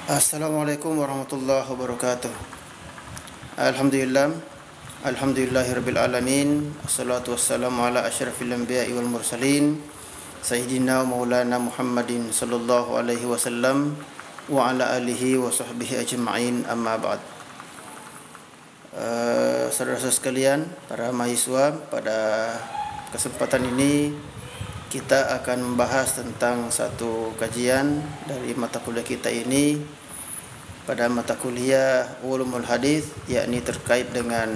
Assalamualaikum warahmatullahi wabarakatuh. Alhamdulillah, alhamdulillahirabbil alamin. Assalatu wassalamu ala asyrafil anbiya'i wal mursalin sayyidina wa maulana Muhammadin sallallahu alaihi wasallam wa ala alihi wa sahbihi ajma'in, amma ba'd. Saudara-saudara sekalian, para mahasiswa, pada kesempatan ini kita akan membahas tentang satu kajian dari mata kuliah kita ini pada mata kuliah Ulumul Hadis, yakni terkait dengan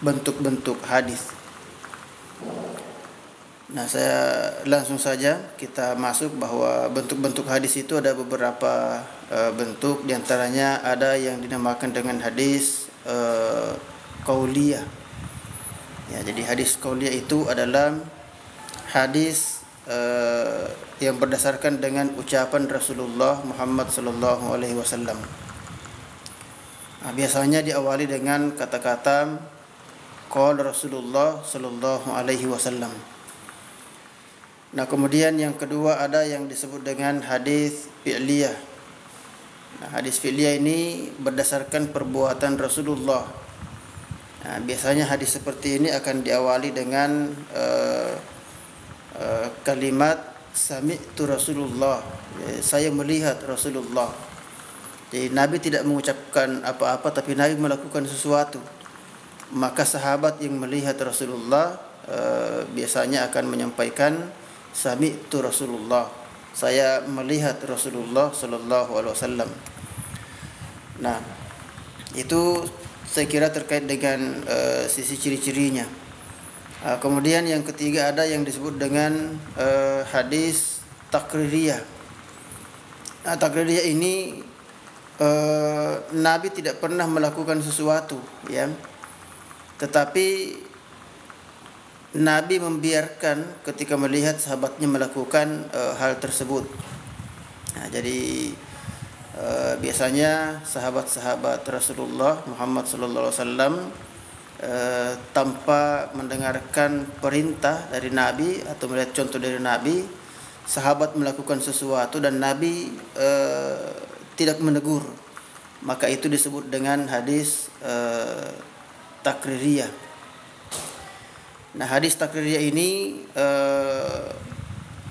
bentuk-bentuk hadis. Nah, saya langsung saja kita masuk bahwa bentuk-bentuk hadis itu ada beberapa bentuk. Di antaranya ada yang dinamakan dengan hadis qauliyah. Ya, jadi hadis qauliyah itu adalah hadis yang berdasarkan dengan ucapan Rasulullah Muhammad sallallahu alaihi wasallam. Biasanya diawali dengan kata-kata qala Rasulullah sallallahu alaihi wasallam. Nah, kemudian yang kedua ada yang disebut dengan hadis fi'liyah. Nah, hadis fi'liyah ini berdasarkan perbuatan Rasulullah. Nah, biasanya hadis seperti ini akan diawali dengan kalimat sami'tu Rasulullah, saya melihat Rasulullah. Jadi Nabi tidak mengucapkan apa-apa, tapi Nabi melakukan sesuatu. Maka sahabat yang melihat Rasulullah biasanya akan menyampaikan sami'tu Rasulullah, saya melihat Rasulullah sallallahu alaihi wasallam. Nah, itu saya kira terkait dengan sisi ciri-cirinya. Kemudian yang ketiga ada yang disebut dengan hadis takririyah. Takririyah ini Nabi tidak pernah melakukan sesuatu, ya, tetapi Nabi membiarkan ketika melihat sahabatnya melakukan hal tersebut. Nah, jadi biasanya sahabat-sahabat Rasulullah Muhammad sallallahu alaihi wasallam tanpa mendengarkan perintah dari Nabi atau melihat contoh dari Nabi, sahabat melakukan sesuatu dan Nabi tidak menegur, maka itu disebut dengan hadis takririyah. Nah, hadis takririyah ini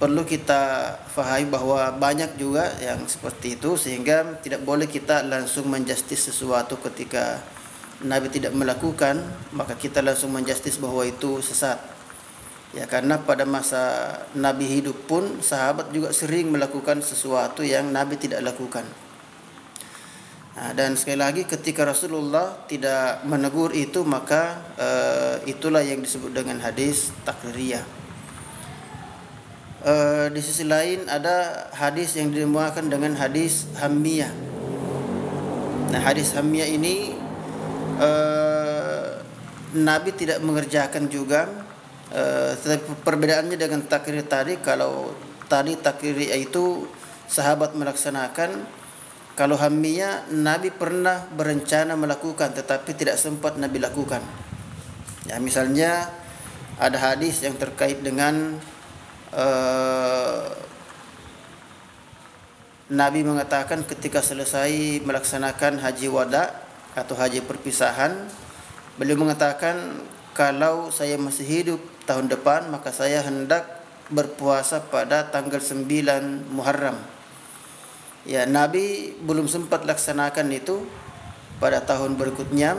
perlu kita fahami bahwa banyak juga yang seperti itu, sehingga tidak boleh kita langsung menjustis sesuatu ketika Nabi tidak melakukan, maka kita langsung menjustis bahwa itu sesat. Ya, karena pada masa Nabi hidup pun sahabat juga sering melakukan sesuatu yang Nabi tidak lakukan. Nah, dan sekali lagi ketika Rasulullah tidak menegur itu, maka itulah yang disebut dengan hadis takririyah. Di sisi lain ada hadis yang dinamakan dengan hadis hammiyah. Nah, hadis hammiyah ini Nabi tidak mengerjakan juga, tetapi perbedaannya dengan takrir tadi. Kalau tadi takrir itu sahabat melaksanakan, kalau hammiyah Nabi pernah berencana melakukan tetapi tidak sempat Nabi lakukan. Ya, misalnya ada hadis yang terkait dengan Nabi mengatakan ketika selesai melaksanakan haji wada atau haji perpisahan, beliau mengatakan, kalau saya masih hidup tahun depan maka saya hendak berpuasa pada tanggal 9 Muharram. Ya, Nabi belum sempat laksanakan itu. Pada tahun berikutnya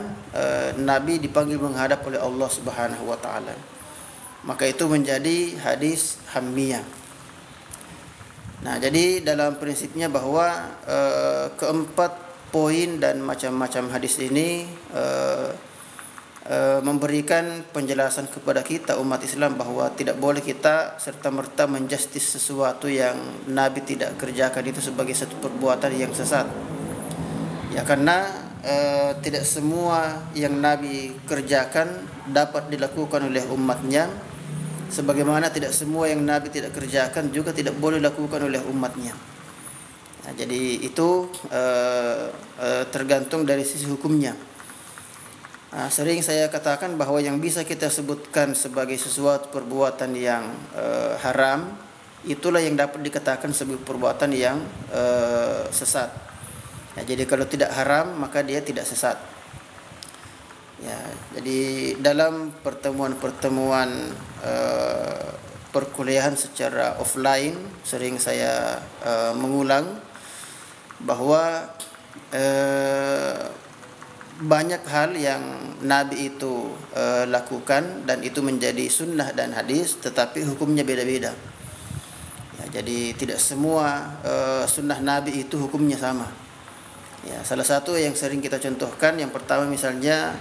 Nabi dipanggil menghadap oleh Allah Subhanahu wa taala. Maka itu menjadi hadis hammiyah. Nah, jadi dalam prinsipnya bahwa keempat poin dan macam-macam hadis ini memberikan penjelasan kepada kita umat Islam bahwa tidak boleh kita serta-merta menjustis sesuatu yang Nabi tidak kerjakan itu sebagai satu perbuatan yang sesat. Ya, karena tidak semua yang Nabi kerjakan dapat dilakukan oleh umatnya, sebagaimana tidak semua yang Nabi tidak kerjakan juga tidak boleh dilakukan oleh umatnya. Nah, jadi itu tergantung dari sisi hukumnya. Sering saya katakan bahwa yang bisa kita sebutkan sebagai sesuatu perbuatan yang haram itulah yang dapat dikatakan sebagai perbuatan yang sesat. Ya, jadi kalau tidak haram maka dia tidak sesat. Ya, jadi dalam pertemuan-pertemuan perkuliahan secara offline sering saya mengulang bahwa banyak hal yang Nabi itu lakukan dan itu menjadi sunnah dan hadis, tetapi hukumnya beda-beda. Ya, jadi tidak semua sunnah Nabi itu hukumnya sama. Ya, salah satu yang sering kita contohkan, yang pertama misalnya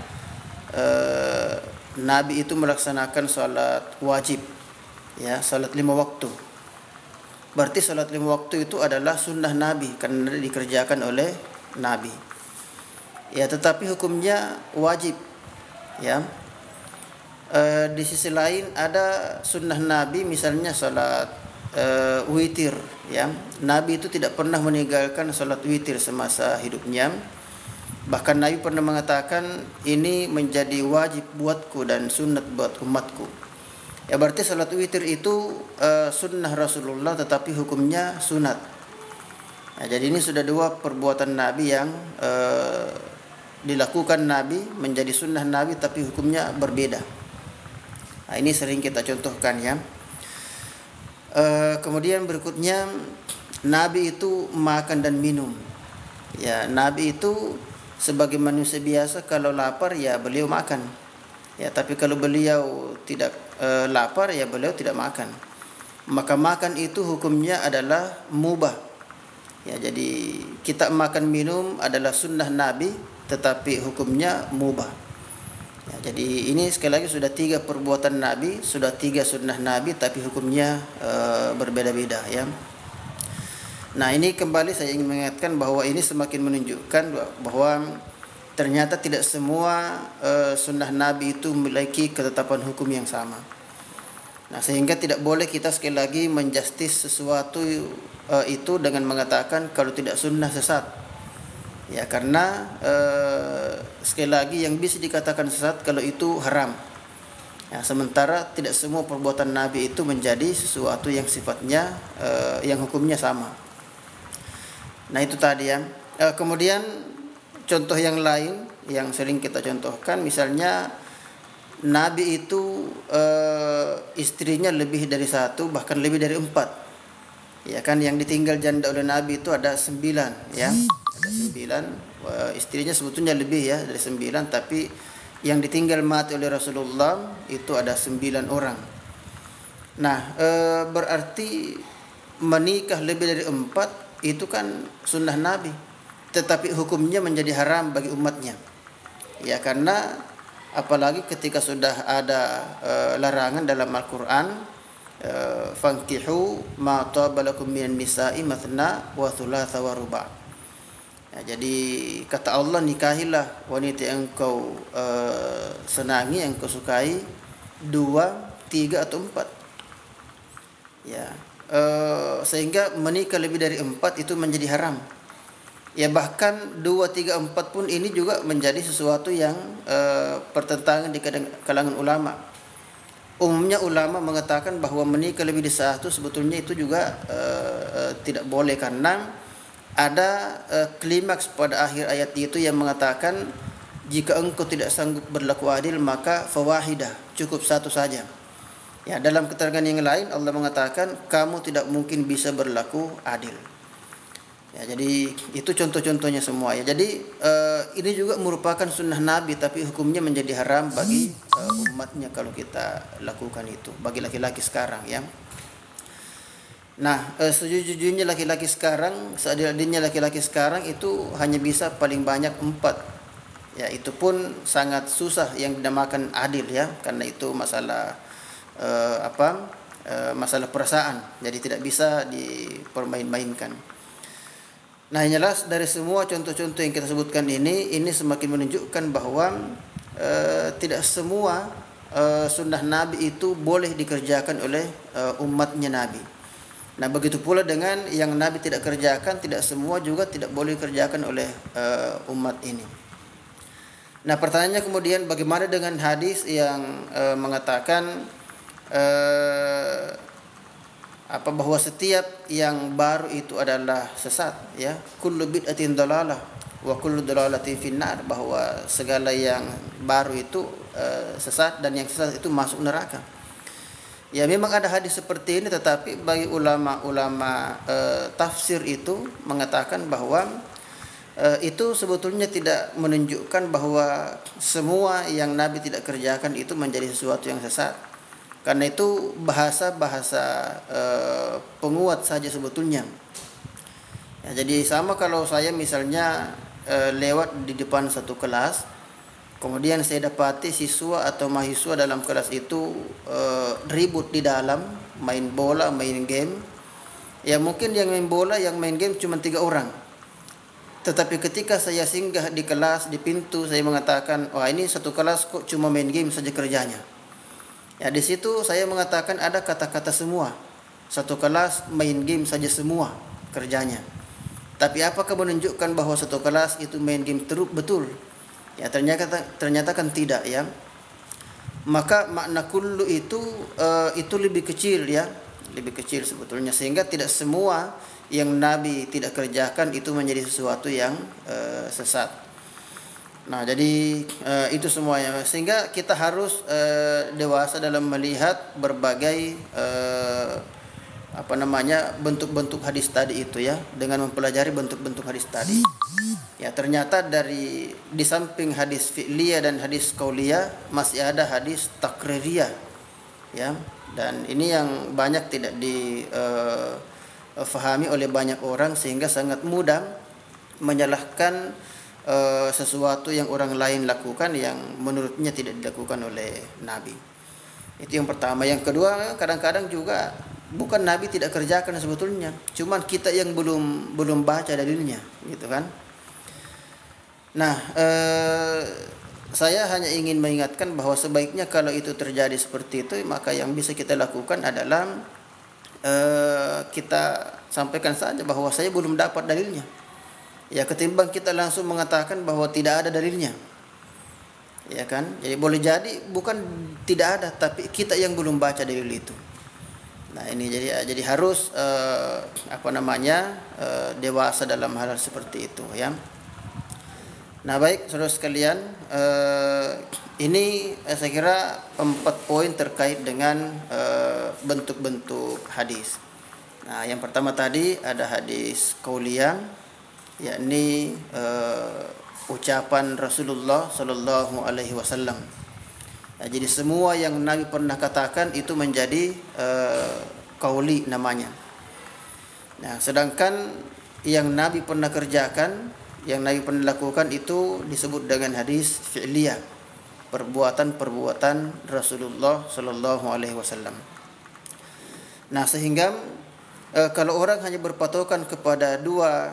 Nabi itu melaksanakan salat wajib, ya, salat 5 waktu. Berarti salat 5 waktu itu adalah sunnah Nabi karena dikerjakan oleh Nabi. Ya, tetapi hukumnya wajib. Ya. Di sisi lain ada sunnah Nabi, misalnya salat witir. Ya, Nabi itu tidak pernah meninggalkan salat witir semasa hidupnya. Bahkan Nabi pernah mengatakan ini menjadi wajib buatku dan sunnat buat umatku. Ya, berarti salat witir itu sunnah Rasulullah tetapi hukumnya sunat. Ya, jadi ini sudah dua perbuatan Nabi yang dilakukan Nabi menjadi sunnah Nabi tapi hukumnya berbeda. Nah, ini sering kita contohkan, ya. Kemudian berikutnya Nabi itu makan dan minum. Ya, Nabi itu sebagai manusia biasa kalau lapar ya beliau makan. Ya, tapi kalau beliau tidak lapar ya beliau tidak makan. Maka makan itu hukumnya adalah mubah. Ya, jadi kita makan minum adalah sunnah Nabi tetapi hukumnya mubah. Ya, jadi ini sekali lagi sudah 3 perbuatan Nabi, sudah 3 sunnah Nabi tapi hukumnya berbeda-beda, ya. Nah, ini kembali saya ingin mengingatkan bahwa ini semakin menunjukkan bahwa ternyata tidak semua sunnah Nabi itu memiliki ketetapan hukum yang sama. Nah, sehingga tidak boleh kita sekali lagi menjustis sesuatu itu dengan mengatakan kalau tidak sunnah sesat. Ya, karena sekali lagi yang bisa dikatakan sesat kalau itu haram. Ya, sementara tidak semua perbuatan Nabi itu menjadi sesuatu yang sifatnya yang hukumnya sama. Nah, itu tadi, ya. Kemudian contoh yang lain yang sering kita contohkan, misalnya Nabi itu istrinya lebih dari 1 bahkan lebih dari 4. Ya kan, yang ditinggal janda oleh Nabi itu ada 9, ya. Ada 9, istrinya sebetulnya lebih, ya, dari 9, tapi yang ditinggal mati oleh Rasulullah itu ada 9 orang. Nah, berarti menikah lebih dari 4 itu kan sunnah Nabi, tetapi hukumnya menjadi haram bagi umatnya. Ya, karena apalagi ketika sudah ada larangan dalam Al-Qur'an, fankihu ma taba lakum minan nisa'i mathna wa thulatha wa ruba'. Ya, jadi kata Allah, nikahilah wanita yang engkau senangi, yang engkau sukai, 2, 3 atau 4. Ya. Sehingga menikah lebih dari 4 itu menjadi haram. Ya, bahkan 2, 3, 4 pun ini juga menjadi sesuatu yang pertentangan di kalangan ulama. Umumnya ulama mengatakan bahwa menikah lebih dari 1 sebetulnya itu juga tidak boleh, karena ada klimaks pada akhir ayat itu yang mengatakan jika engkau tidak sanggup berlaku adil maka fawahidah, cukup 1 saja. Ya, dalam keterangan yang lain Allah mengatakan kamu tidak mungkin bisa berlaku adil. Ya, jadi itu contoh-contohnya semua, ya. Jadi ini juga merupakan sunnah Nabi tapi hukumnya menjadi haram bagi umatnya kalau kita lakukan itu, bagi laki-laki sekarang, ya. Nah, sejujurnya laki-laki sekarang, seadil-adilnya laki-laki sekarang itu hanya bisa paling banyak 4. Ya, itu pun sangat susah yang dinamakan adil, ya, karena itu masalah masalah perasaan, jadi tidak bisa dipermain-mainkan. Nah, yang jelas dari semua contoh-contoh yang kita sebutkan ini semakin menunjukkan bahwa tidak semua sunnah Nabi itu boleh dikerjakan oleh umatnya Nabi. Nah, begitu pula dengan yang Nabi tidak kerjakan, tidak semua juga tidak boleh dikerjakan oleh umat ini. Nah, pertanyaannya kemudian bagaimana dengan hadis yang mengatakan bahwa setiap yang baru itu adalah sesat, ya. Kullu bid'atin dalalah wa kullu dalalatin finnar, bahwa segala yang baru itu sesat dan yang sesat itu masuk neraka. Ya, memang ada hadis seperti ini, tetapi bagi ulama-ulama tafsir itu mengatakan bahwa itu sebetulnya tidak menunjukkan bahwa semua yang Nabi tidak kerjakan itu menjadi sesuatu yang sesat. Karena itu bahasa-bahasa penguat saja sebetulnya. Ya, jadi sama kalau saya misalnya lewat di depan satu kelas, kemudian saya dapati siswa atau mahasiswa dalam kelas itu ribut di dalam, main bola, main game. Ya mungkin yang main bola, yang main game cuma 3 orang. Tetapi ketika saya singgah di kelas, di pintu, saya mengatakan, wah ini satu kelas kok cuma main game saja kerjanya. Ya, di situ saya mengatakan ada kata-kata semua. Satu kelas main game saja semua kerjanya. Tapi apakah menunjukkan bahwa satu kelas itu main game terus betul? Ya, ternyata kan tidak, ya. Maka makna kullu itu lebih kecil, ya. Lebih kecil sebetulnya, sehingga tidak semua yang Nabi tidak kerjakan itu menjadi sesuatu yang sesat. Nah, jadi itu semuanya, sehingga kita harus dewasa dalam melihat berbagai bentuk-bentuk hadis tadi itu, ya, dengan mempelajari bentuk-bentuk hadis tadi. Ya, ternyata di samping hadis fi'liyah dan hadis qauliyah masih ada hadis takririyah, ya. Dan ini yang banyak tidak difahami oleh banyak orang, sehingga sangat mudah menyalahkan sesuatu yang orang lain lakukan yang menurutnya tidak dilakukan oleh Nabi. Itu yang pertama. Yang kedua, kadang-kadang juga bukan Nabi tidak kerjakan sebetulnya, cuman kita yang belum baca dalilnya, gitu kan. Nah, saya hanya ingin mengingatkan bahwa sebaiknya kalau itu terjadi seperti itu, maka yang bisa kita lakukan adalah kita sampaikan saja bahwa saya belum dapat dalilnya. Ya, ketimbang kita langsung mengatakan bahwa tidak ada dalilnya. Ya kan? Jadi boleh jadi bukan tidak ada, tapi kita yang belum baca dalil itu. Nah, ini jadi harus dewasa dalam hal seperti itu, ya. Nah, baik saudara sekalian, ini saya kira 4 poin terkait dengan bentuk-bentuk hadis. Nah, yang pertama tadi ada hadis qauliyah, yakni ucapan Rasulullah Sallallahu Alaihi Wasallam. Nah, jadi semua yang Nabi pernah katakan itu menjadi qauli namanya. Nah, sedangkan yang Nabi pernah kerjakan, yang Nabi pernah lakukan itu disebut dengan hadis fi'liyah, perbuatan-perbuatan Rasulullah Sallallahu Alaihi Wasallam. Nah, sehingga kalau orang hanya berpatokan kepada dua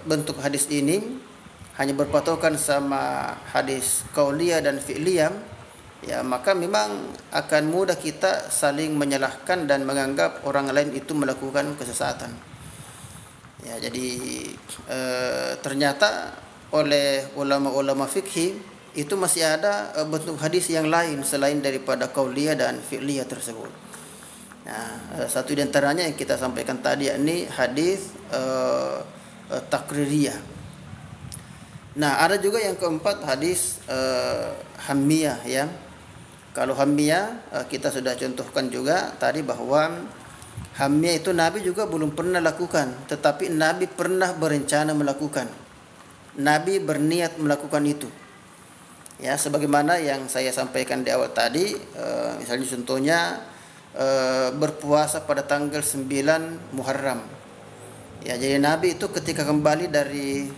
bentuk hadis ini, hanya berpatokan sama hadis qauliyah dan fi'liyah, ya, maka memang akan mudah kita saling menyalahkan dan menganggap orang lain itu melakukan kesesatan. Ya, jadi ternyata oleh ulama-ulama fikih itu masih ada bentuk hadis yang lain selain daripada qauliyah dan fi'liyah tersebut. Nah, satu di antaranya yang kita sampaikan tadi, yakni hadis takririyah. Nah, ada juga yang keempat hadis hammiyah, ya. Kalau hammiyah kita sudah contohkan juga tadi bahwa hammiyah itu Nabi juga belum pernah lakukan, tetapi Nabi pernah berencana melakukan. Nabi berniat melakukan itu. Ya, sebagaimana yang saya sampaikan di awal tadi, misalnya contohnya berpuasa pada tanggal 9 Muharram. Ya, jadi Nabi itu ketika kembali dari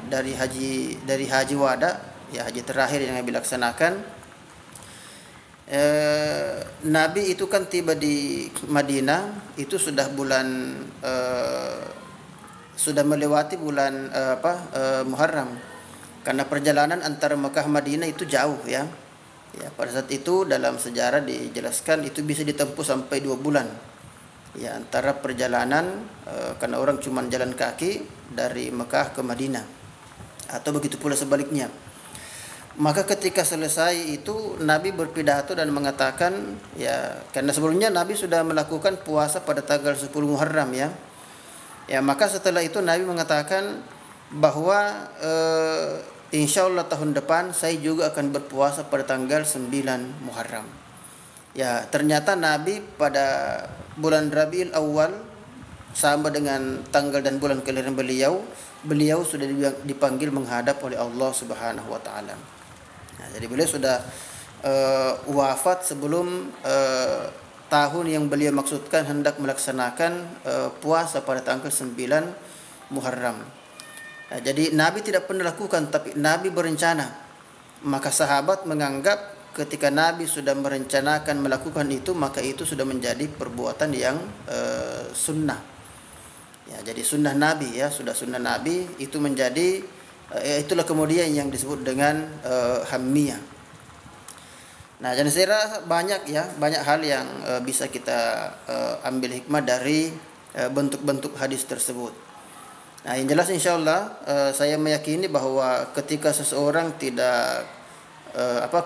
dari haji wada, ya, haji terakhir yang Nabi laksanakan, Nabi itu kan tiba di Madinah itu sudah sudah melewati bulan Muharram, karena perjalanan antara Mekah Madinah itu jauh, ya. Ya, pada saat itu dalam sejarah dijelaskan itu bisa ditempuh sampai 2 bulan. Ya, antara perjalanan karena orang cuma jalan kaki dari Mekah ke Madinah, atau begitu pula sebaliknya. Maka ketika selesai itu Nabi berpidato dan mengatakan, ya karena sebelumnya Nabi sudah melakukan puasa pada tanggal 10 Muharram ya. Ya, maka setelah itu Nabi mengatakan bahwa insya Allah tahun depan saya juga akan berpuasa pada tanggal 9 Muharram. Ya, ternyata Nabi pada bulan Rabiul Awal sama dengan tanggal dan bulan kelahiran beliau sudah dipanggil menghadap oleh Allah Subhanahu wa taala. Nah, jadi beliau sudah wafat sebelum tahun yang beliau maksudkan hendak melaksanakan puasa pada tanggal 9 Muharram. Nah, jadi Nabi tidak pernah lakukan, tapi Nabi berencana. Maka sahabat menganggap ketika Nabi sudah merencanakan melakukan itu, maka itu sudah menjadi perbuatan yang sunnah. Ya, jadi sunnah Nabi ya, sudah sunnah Nabi itu menjadi itulah kemudian yang disebut dengan hammiyah. Nah, jadi saya rasa banyak hal yang bisa kita ambil hikmah dari bentuk-bentuk hadis tersebut. Nah, yang jelas insyaallah saya meyakini bahwa ketika seseorang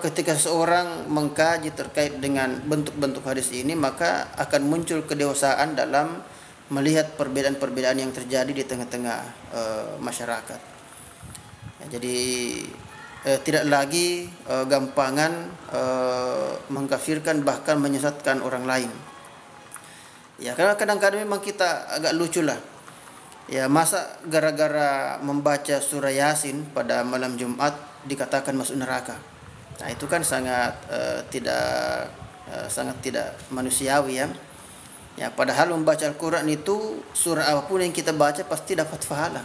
ketika seseorang mengkaji terkait dengan bentuk-bentuk hadis ini, maka akan muncul kedewasaan dalam melihat perbedaan-perbedaan yang terjadi di tengah-tengah masyarakat. Ya, jadi tidak lagi gampangan mengkafirkan bahkan menyesatkan orang lain. Ya, karena kadang-kadang memang kita agak lucu lah. Ya, masa gara-gara membaca surah Yasin pada malam Jumat dikatakan masuk neraka. Nah, itu kan sangat tidak manusiawi ya. Ya, padahal membaca Al-Quran itu surah apapun yang kita baca pasti dapat pahala.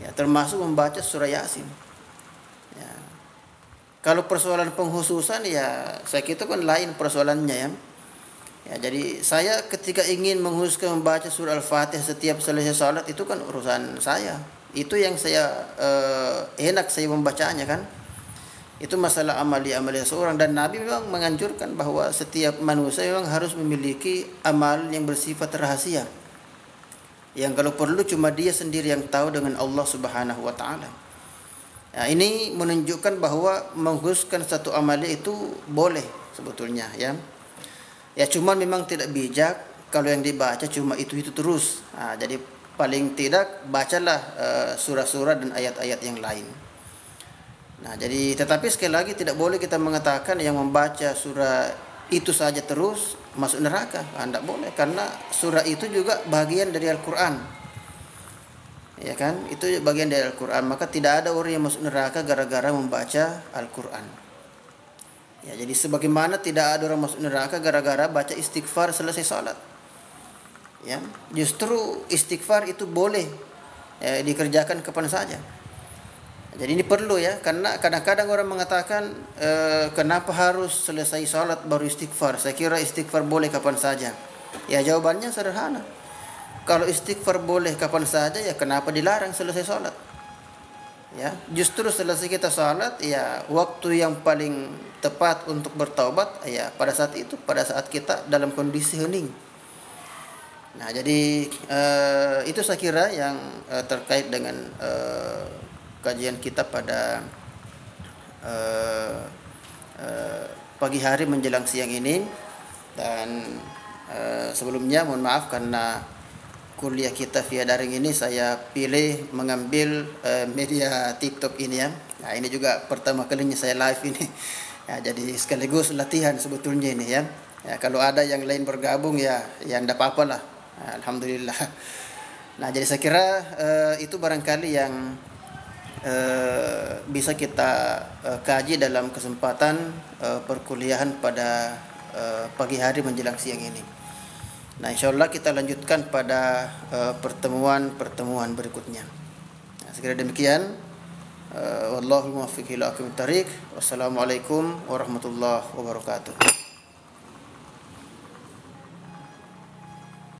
Ya, termasuk membaca surah Yasin. Ya. Kalau persoalan penghususan ya saya kira kan lain persoalannya ya. Ya, jadi saya ketika ingin menghususkan membaca surah Al-Fatihah setiap selesai salat itu kan urusan saya. Itu yang saya enak saya membacanya kan. Itu masalah amali seorang, dan Nabi memang menganjurkan bahwa setiap manusia memang harus memiliki amal yang bersifat rahasia. Yang kalau perlu cuma dia sendiri yang tahu dengan Allah Subhanahu wa taala. Nah, ini menunjukkan bahwa mengkhususkan satu amali itu boleh sebetulnya ya. Ya cuma memang tidak bijak kalau yang dibaca cuma itu terus. Nah, jadi paling tidak bacalah surah-surah dan ayat-ayat yang lain. Nah, jadi tetapi sekali lagi tidak boleh kita mengatakan yang membaca surah itu saja terus masuk neraka. Tidak boleh, karena surah itu juga bagian dari Al-Quran. Ya kan? Itu bagian dari Al-Quran. Maka tidak ada orang yang masuk neraka gara-gara membaca Al-Quran. Ya, jadi sebagaimana tidak ada orang masuk neraka gara-gara baca istighfar selesai salat. Ya, justru istighfar itu boleh dikerjakan kapan saja. Jadi ini perlu ya, karena kadang-kadang orang mengatakan kenapa harus selesai salat baru istighfar? Saya kira istighfar boleh kapan saja. Ya jawabannya sederhana. Kalau istighfar boleh kapan saja, ya kenapa dilarang selesai salat? Ya, justru selesai kita salat ya waktu yang paling tepat untuk bertaubat ya pada saat itu, pada saat kita dalam kondisi hening. Nah, jadi itu saya kira yang terkait dengan kajian kita pada pagi hari menjelang siang ini. Dan sebelumnya mohon maaf karena kuliah kita via daring ini saya pilih mengambil media TikTok ini ya. Nah, ini juga pertama kalinya saya live ini. Ya, jadi sekaligus latihan sebetulnya ini ya. Ya, kalau ada yang lain bergabung ya enggak apa-apa lah. Alhamdulillah. Nah, jadi saya kira itu barangkali yang bisa kita kaji dalam kesempatan perkuliahan pada pagi hari menjelang siang ini. Nah, insyaallah kita lanjutkan pada pertemuan berikutnya. Nah, sekira demikian. Wallahu muwaffiq ila aqwamit thariq. Wassalamualaikum warahmatullahi wabarakatuh.